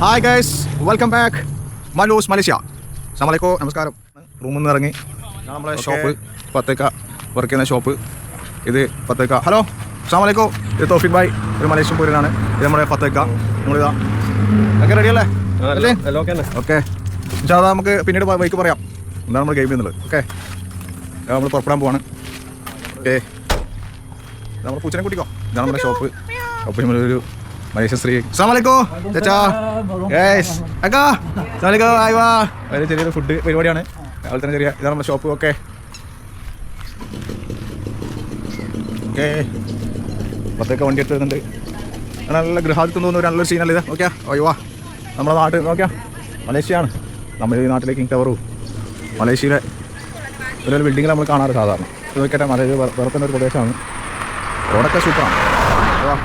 Hi guys, welcome back മലൂസ് Malaysia. അസ്സലാമു നമസ്കാരം. റൂമിൽ നിന്ന് ഇറങ്ങി നമ്മളെ ഷോപ്പ് പത്തേക്ക വർക്ക് ചെയ്യുന്ന ഷോപ്പ്. ഇത് പത്തേക്ക. ഹലോ, അസ്സലാമു. ഇത് തോഫിക് ഭായ്, ഒരു മലേഷ്യൻ പൂരനാണ്. ഇത് നമ്മുടെ പത്തേക്ക. നമ്മളിതാ ഒക്കെ റെഡി അല്ലേ? ഓക്കെ, ഇൻഷാല്ലാ നമുക്ക് പിന്നീട് ബൈക്ക് പറയാം എന്താണ് നമ്മൾ ഗെയിം ചെയ്യുന്നത്. ഓക്കെ, നമ്മൾ പുറപ്പെടാൻ പോവാണ്. ഓക്കെ, നമ്മൾ പൂച്ചനെ കൂട്ടിക്കോ. ഇതാണ് നമ്മുടെ ഷോപ്പ്. അപ്പോൾ നമ്മളൊരു മലേഷ്യൻ സ്ത്രീ. അസ്സലാമു ചച്ചാ. യെസ് അക്കാ. അസ്സലാമു ആയി വാ. ഒരു ചെറിയൊരു ഫുഡ് പരിപാടിയാണ്. അതുപോലെ തന്നെ ചെറിയ ഇതാണ് നമ്മുടെ ഷോപ്പ്. ഓക്കെ ഓക്കെ, പത്തേക്ക വണ്ടി എടുത്ത് വരുന്നുണ്ട്. നല്ല ഗൃഹാതിത്വം തോന്നുന്ന ഒരു നല്ലൊരു സീനല്ലേ ഇത്. ഓക്കെ അയ്യോ വാ, നമ്മുടെ നാട് നോക്കിയാ മലേഷ്യയാണ്. നമ്മൾ ഈ നാട്ടിലെ കിങ് ടവറും മലേഷ്യയിലെ ഒരു ബിൽഡിങ്ങിൽ നമ്മൾ കാണാറ് സാധാരണ. ഇത് നോക്കിയാൽ മലയിൽ വേറെ തന്നെ ഒരു പ്രദേശമാണ്. റോഡൊക്കെ സൂപ്പറാണ്. വാ,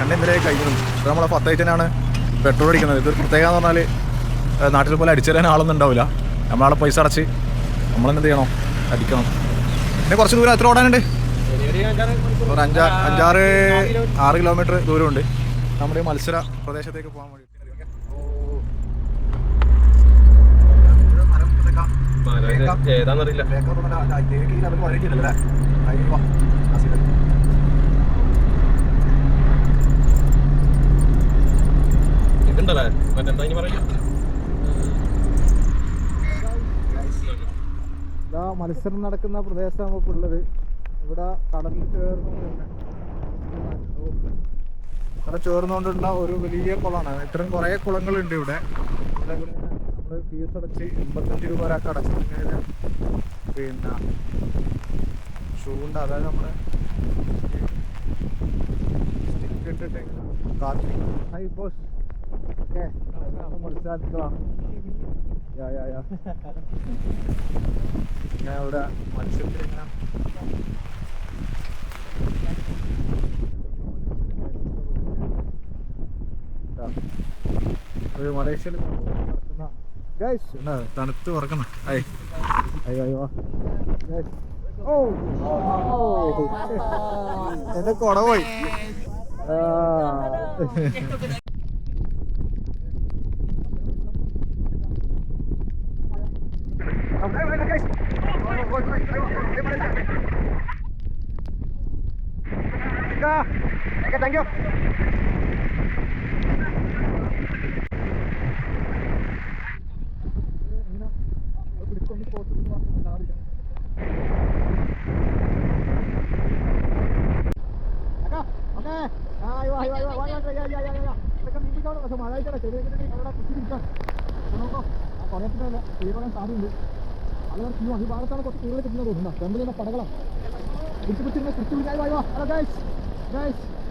രണ്ടിന്തരേ കഴിഞ്ഞിരുന്നു. ഇത് നമ്മളെ പത്തേറ്റനാണ് പെട്രോൾ അടിക്കുന്നത്. ഇത് പ്രത്യേകം എന്ന് പറഞ്ഞാൽ നാട്ടിൽ പോലെ അടിച്ചു തരാൻ ആളൊന്നും ഉണ്ടാവില്ല. നമ്മളവിടെ പൈസ അടച്ച് നമ്മളെന്ത് ചെയ്യണം, അടിക്കണം. പിന്നെ കുറച്ച് ദൂരം എത്ര ഓടാനുണ്ട്? ഒരു 6 കിലോമീറ്റർ ദൂരമുണ്ട് നമ്മുടെ മത്സര പ്രദേശത്തേക്ക് പോകാൻ വേണ്ടി. ഏതാന്നറിയില്ല. മത്സരം നടക്കുന്ന പ്രദേശമാണ് ഇപ്പോൾ ഉള്ളത്. ഇവിടെ കടലിൽ ചേർന്നുകൊണ്ടുള്ള ഒരു വലിയ കുളമാണ്. ഇത്രയും കുറേ കുളങ്ങളുണ്ട് ഇവിടെ. നമ്മൾ ഫീസ് അടച്ച് 85 രൂപ ഒരാൾക്ക് അടച്ചു. പിന്നെ ഷൂണ്ട്, അതായത് നമ്മൾ സ്റ്റിക്ക് ഇട്ടിട്ട് കാത്തി. Hi boss. ഓക്കെ, മത്സരാർത്ഥികളാണ്. ഞാൻ ഇവിടെ മത്സരത്തിൽ ഇങ്ങനെ ഒരു മലേഷ്യയിൽ നടക്കുന്ന ഗൈസ് തണുത്ത് ഉറക്കുന്ന. അയ്യോ എന്റെ കൊട പോയി. Thank you. ഭാഗത്താണ് കുറച്ച് കൂടുതൽ കിട്ടുന്നത് തോന്നുന്നു. ടെമ്പിളിന്റെ പടകളാണ്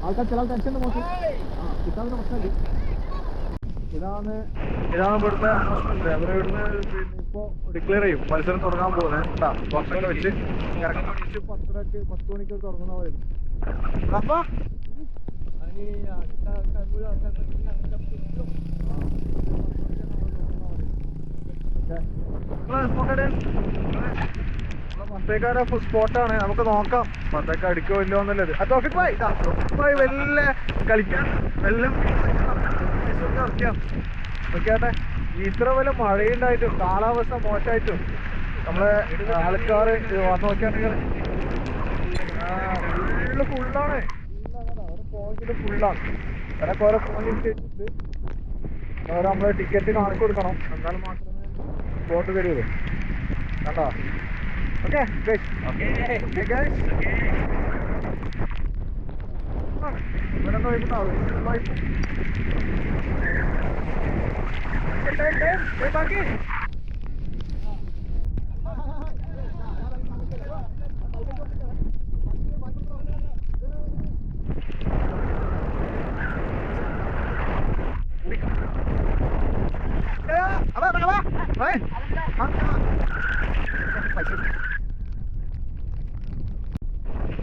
ആൾക്കാർ ചില ടെൻഷൻ്റെ മോശം കിട്ടാവുന്ന പ്രശ്നമില്ല. ഇതാണ് ഇവിടുത്തെ അവരിവിടുന്ന് ഇപ്പോൾ ഡിക്ലെയർ ചെയ്യും മത്സരം തുടങ്ങാൻ പോകുന്നത്. ഭക്ഷണം വെച്ച് ഇറങ്ങി 10 മണിക്ക് തുടങ്ങുന്ന പോലെ. അപ്പോൾ പത്തേക്കാരെ സ്പോട്ടാണ്. നമുക്ക് നോക്കാം പത്തേക്ക അടിക്കോ ഇല്ലോ എന്നുള്ളത്. തോഫിക് ഭായ് വല്ല കളിക്കാം എല്ലാം നോക്കിയാട്ടെ. ഇത്ര വല്ല മഴയുണ്ടായിട്ടും കാലാവസ്ഥ മോശമായിട്ടും നമ്മളെ ആൾക്കാർ വന്ന് നോക്കിയാണെങ്കിൽ ഫുള്ളാണ്. പോയിന്റ് ഫുള്ളാണ്. അതിനൊക്കെ ഓരോ പോയിന്റ് ഓരോ നമ്മള് ടിക്കറ്റ് കാണിച്ചു കൊടുക്കണം. എന്നാൽ മാത്രമേ സ്പോട്ട് തരുള്ളൂ. കണ്ടോ? ഓക്കെ ബാക്കി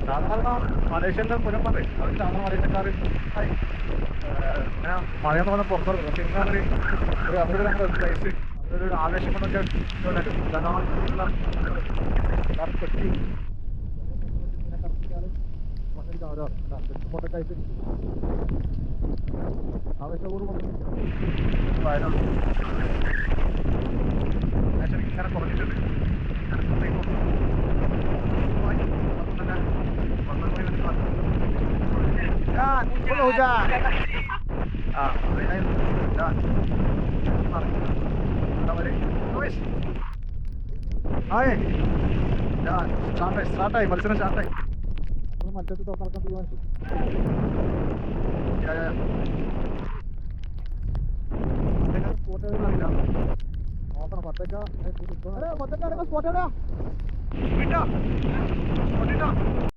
സാധാരണ മലേഷ്യൻ്റെ പുരം പറയും അത് സാധാരണ മലേഷ്യക്കാർ മഴയെന്ന് പറഞ്ഞാൽ പുറത്തിറങ്ങും. പക്ഷെ ഇങ്ങനെ ഒരു അവരുടെ നമ്മുടെ പ്ലേസ് അവരൊരു ആവേശം കൊണ്ടൊക്കെ കൊച്ചി ഓരോ ആയിട്ട് ഇങ്ങനെ കുറഞ്ഞിട്ടുണ്ട്. സ്റ്റാർട്ടായി മത്സരം സ്റ്റാർട്ടായി. മറ്റത്ത് തുറക്കാൻ തീരുമാനിച്ചു. നോക്കണം പത്തേക്ക